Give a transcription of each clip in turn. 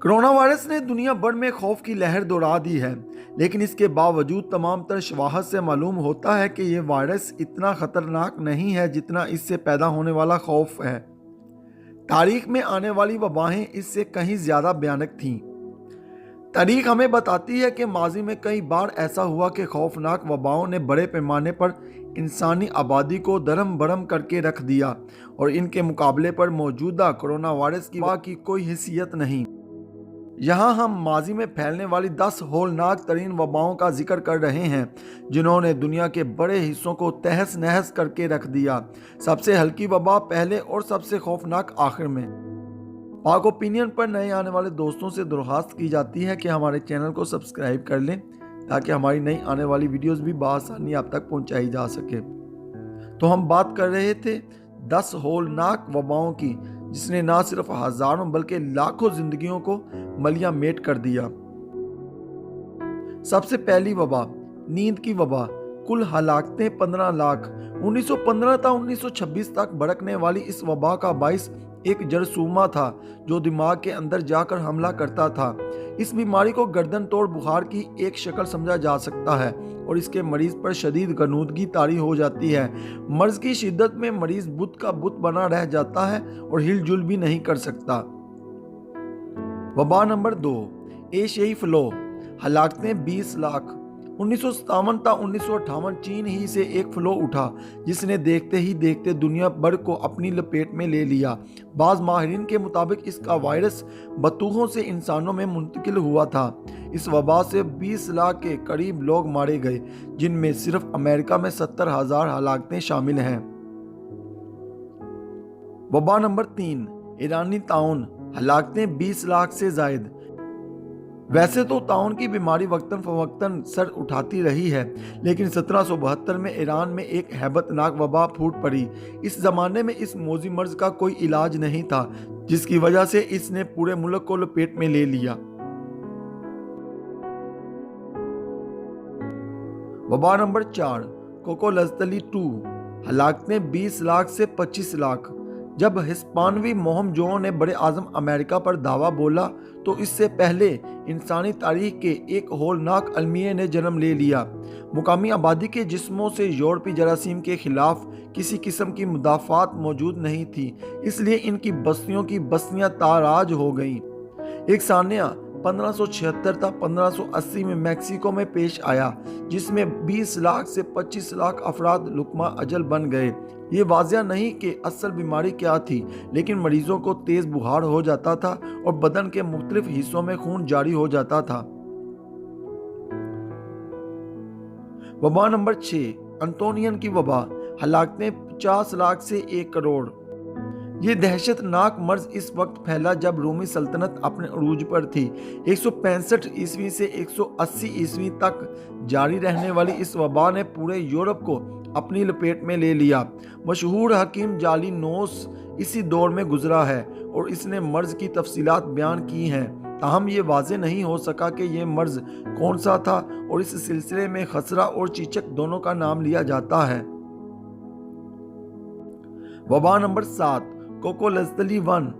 Corona virus ने दुनिया भर में खौफ की लहर दौड़ा दी है, लेकिन इसके बावजूद तमाम तर शवाहद से मालूम होता है कि ये वायरस इतना खतरनाक नहीं है जितना इससे पैदा होने वाला खौफ है। तारीख में आने वाली वबाएं इससे कहीं ज़्यादा भयानक थीं। तारीख हमें बताती है कि माजी में कई बार ऐसा हुआ कि खौफनाक वबाओं ने बड़े पैमाने पर इंसानी आबादी को दरम बरम करके रख दिया और इनके मुकाबले पर मौजूदा कोरोना वायरस की वबा की कोई हैसियत नहीं। यहाँ हम माजी में फैलने वाली 10 होलनाक तरीन वबाओं का जिक्र कर रहे हैं जिन्होंने दुनिया के बड़े हिस्सों को तहस नहस करके रख दिया। सबसे हल्की वबा पहले और सबसे खौफनाक आखिर में। पाक ओपिनियन पर नए आने वाले दोस्तों से दरख्वास्त की जाती है कि हमारे चैनल को सब्सक्राइब कर लें ताकि हमारी नई आने वाली वीडियोस भी बआसानी आप तक पहुंचाई जा सके। तो हम बात कर रहे थे 10 होलनाक वबाओं की जिसने ना सिर्फ हजारों बल्कि लाखों जिंदगियों को मलिया मेट कर दिया। सबसे पहली वबा नींद की वबा। कुल हलाकतें 15 लाख। 1915 था 1926 तक भड़कने वाली इस वबा का बाइस एक जरसूमा था जो दिमाग के अंदर जाकर हमला करता था। इस बीमारी को गर्दन तोड़ बुखार की एक शक्ल समझा जा सकता है और इसके मरीज पर शदीद गनूदगी तारी हो जाती है। मर्ज की शिद्दत में मरीज बुत का बुत बना रह जाता है और हिलजुल भी नहीं कर सकता। वबा नंबर 2 एशियाई फ्लो। हलाकतें 20 लाख। 1957 था 1958 चीन ही से एक फ्लो उठा जिसने देखते ही देखते दुनिया भर को अपनी लपेट में ले लिया। बाज माहिरीन के मुताबिक इसका वायरस बतूहों से इंसानों में मुंतकिल हुआ था। इस वबा से 20 लाख के करीब लोग मारे गए जिनमें सिर्फ अमेरिका में 70,000 हलाकतें शामिल हैं। वबा नंबर 3 ईरानी ताउन। हलाकतें 20 लाख से जायद। वैसे तो ताउन की बीमारी वक्तन फवक्तन सर उठाती रही है, लेकिन 1772 में ईरान में एक हैबतनाक वबा फूट पड़ी। इस जमाने में इस मौजी मर्ज का कोई इलाज नहीं था जिसकी वजह से इसने पूरे मुल्क को लपेट में ले लिया। वबा नंबर 4 कोकोलजतली 2। हलाकतें 20 लाख से 25 लाख। जब हिस्पानवी मोहम जो ने बड़े आजम अमेरिका पर दावा बोला तो इससे पहले इंसानी तारीख के एक होलनाक अलमिये ने जन्म ले लिया। मुकामी आबादी के जिस्मों से यूरोपी जरासीम के खिलाफ किसी किस्म की मुदाफ़ात मौजूद नहीं थी, इसलिए इनकी बस्तियों की बस्तियां ताराज हो गईं। एक सानिया 1576 था 1580 में मैक्सिको में पेश आया जिसमें 20 लाख से 25 लाख अफराद लुकमा अजल बन गए। ये वाज़िया नहीं कि असल बीमारी क्या थी, लेकिन मरीजों को तेज बुखार हो जाता था और बदन के मुख्तलिफ हिस्सों में खून जारी हो जाता था। वबा नंबर 6 अंतोनियन की वबा। हलाकतें 50 लाख से 1 करोड़। ये दहशतनाक मर्ज इस वक्त फैला जब रोमी सल्तनत अपने अरूज पर थी। 165 ईस्वी से 180 ईस्वी तक जारी रहने वाली इस वबा ने पूरे यूरोप को अपनी लपेट में ले लिया। मशहूर हकीम जालिनोस इसी दौर में गुजरा है और इसने मर्ज की तफसीलात बयान की हैं। ताहम ये वाज़े नहीं हो सका कि यह मर्ज कौन सा था और इस सिलसिले में खसरा और चीचक दोनों का नाम लिया जाता है। वबा नंबर 7 कोकोलजतली 1।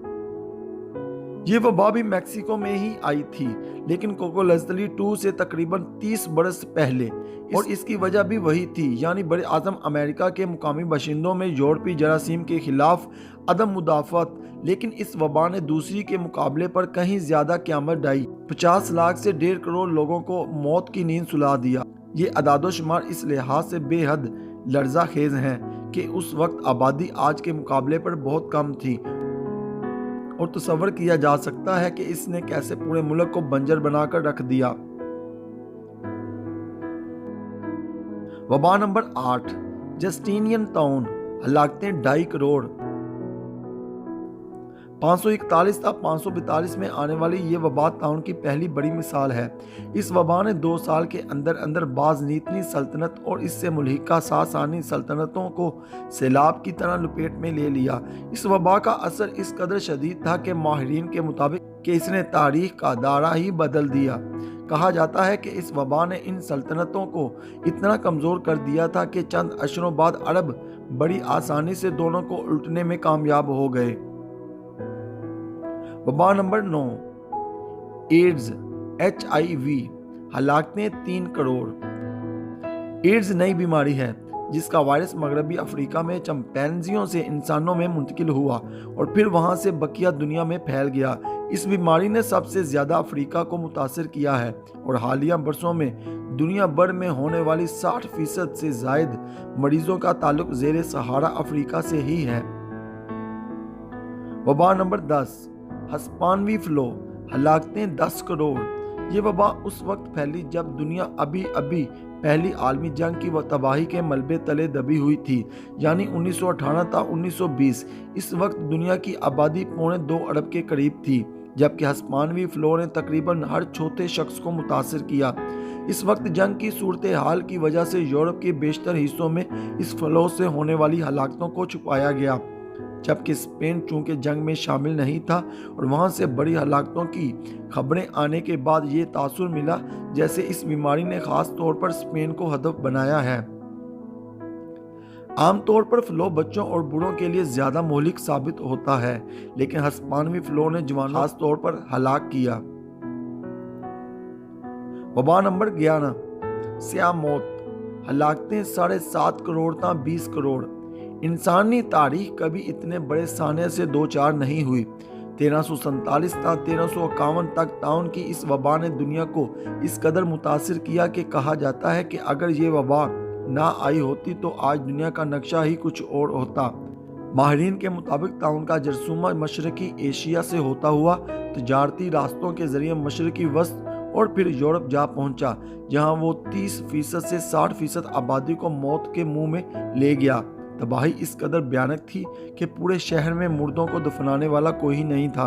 ये वबा भी मैक्सिको में ही आई थी, लेकिन कोकोलजतली 2 से तकरीबन 30 बरस पहले, और इसकी वजह भी वही थी, यानी बड़े आज़म अमेरिका के मुकामी बाशिंदों में यूरोपी जरासीम के खिलाफ अदम मुदाफ़त। लेकिन इस वबा ने दूसरी के मुकाबले पर कहीं ज़्यादा क़यामत ढाई। 50 लाख से 1.5 करोड़ लोगों को मौत की नींद सुला दिया। ये अदादो शुमार इस लिहाज से बेहद लर्जा खेज हैं कि उस वक्त आबादी आज के मुकाबले पर बहुत कम थी और तसव्वुर किया जा सकता है कि इसने कैसे पूरे मुल्क को बंजर बनाकर रख दिया। वबा नंबर 8 जस्टिनियन ताउन। हलाकतें 2.5 करोड़। 541 था 542 में आने वाली ये वबा ताउन की पहली बड़ी मिसाल है। इस वबा ने 2 साल के अंदर अंदर बाज़नीतनी सल्तनत और इससे मुल्हिका सासानी सल्तनतों को सैलाब की तरह लपेट में ले लिया। इस वबा का असर इस कदर शदीद था कि माहिरीन के मुताबिक कि इसने तारीख का दायरा ही बदल दिया। कहा जाता है कि इस वबा ने इन सल्तनतों को इतना कमज़ोर कर दिया था कि चंद अशरों बाद अरब बड़ी आसानी से दोनों को उल्टने में कामयाब हो गए। वबा नंबर 9 एड्स HIV, हलाकतें 3 करोड़। एड्स नई बीमारी है जिसका वायरस मगरबी अफ्रीका में चंपैंजियों से इंसानों में मुंतकिल हुआ और फिर वहां से बकिया दुनिया में फैल गया। इस बीमारी ने सबसे ज्यादा अफ्रीका को मुतासिर किया है और हालिया बरसों में दुनिया भर में होने वाली 60% से जायद मरीजों का ताल्लुक ज़ेरे सहारा अफ्रीका से ही है। वबा नंबर 10, हस्पानवी फ्लू, हलाकतें 10 करोड़। ये वबा उस वक्त फैली जब दुनिया अभी पहली आलमी जंग की तबाही के मलबे तले दबी हुई थी, यानी 1918 था 1920। इस वक्त दुनिया की आबादी 2.25 अरब के करीब थी, जबकि हस्पानवी फ्लू ने तकरीबन हर चौथे शख्स को मुतासिर किया। इस वक्त जंग की सूरत हाल की वजह से यूरोप के बेशतर हिस्सों में इस फ्लू से होने वाली हलाकतों को छुपाया गया, जबकि स्पेन चूंकि जंग में शामिल नहीं था और वहां से बड़ी हलाकतों की खबरें आने के बाद ये तासुर मिला जैसे इस बीमारी ने खास तौर पर स्पेन को हदफ बनाया है। आमतौर पर फ्लू बच्चों और बूढ़ों के लिए ज्यादा मोहलिक साबित होता है, लेकिन हस्पानवी फ्लू ने जवानों को खास तौर पर हलाक किया। वबा नंबर 11, स्याह मौत, हलाकतें 7.5 करोड़ था 20 करोड़। इंसानी तारीख कभी इतने बड़े साने से दो चार नहीं हुई। 1347 था 1351 तक ताउन की इस वबा ने दुनिया को इस कदर मुतासिर किया कि कहा जाता है कि अगर ये वबा ना आई होती तो आज दुनिया का नक्शा ही कुछ और होता। माहिरीन के मुताबिक ताउन का जरसूमा मशरकी एशिया से होता हुआ तजारती रास्तों के जरिए मशरकी वस्त और फिर यूरोप जा पहुंचा, जहां वो 30% से 60% आबादी को मौत के मुंह में ले गया। तबाही इस कदर भयानक थी कि पूरे शहर में मुर्दों को दफनाने वाला कोई नहीं था।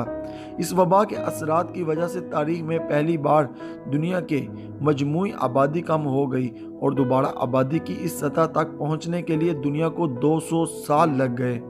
इस वबा के असरात की वजह से तारीख में पहली बार दुनिया के मजमूई आबादी कम हो गई और दोबारा आबादी की इस सतह तक पहुंचने के लिए दुनिया को 200 साल लग गए।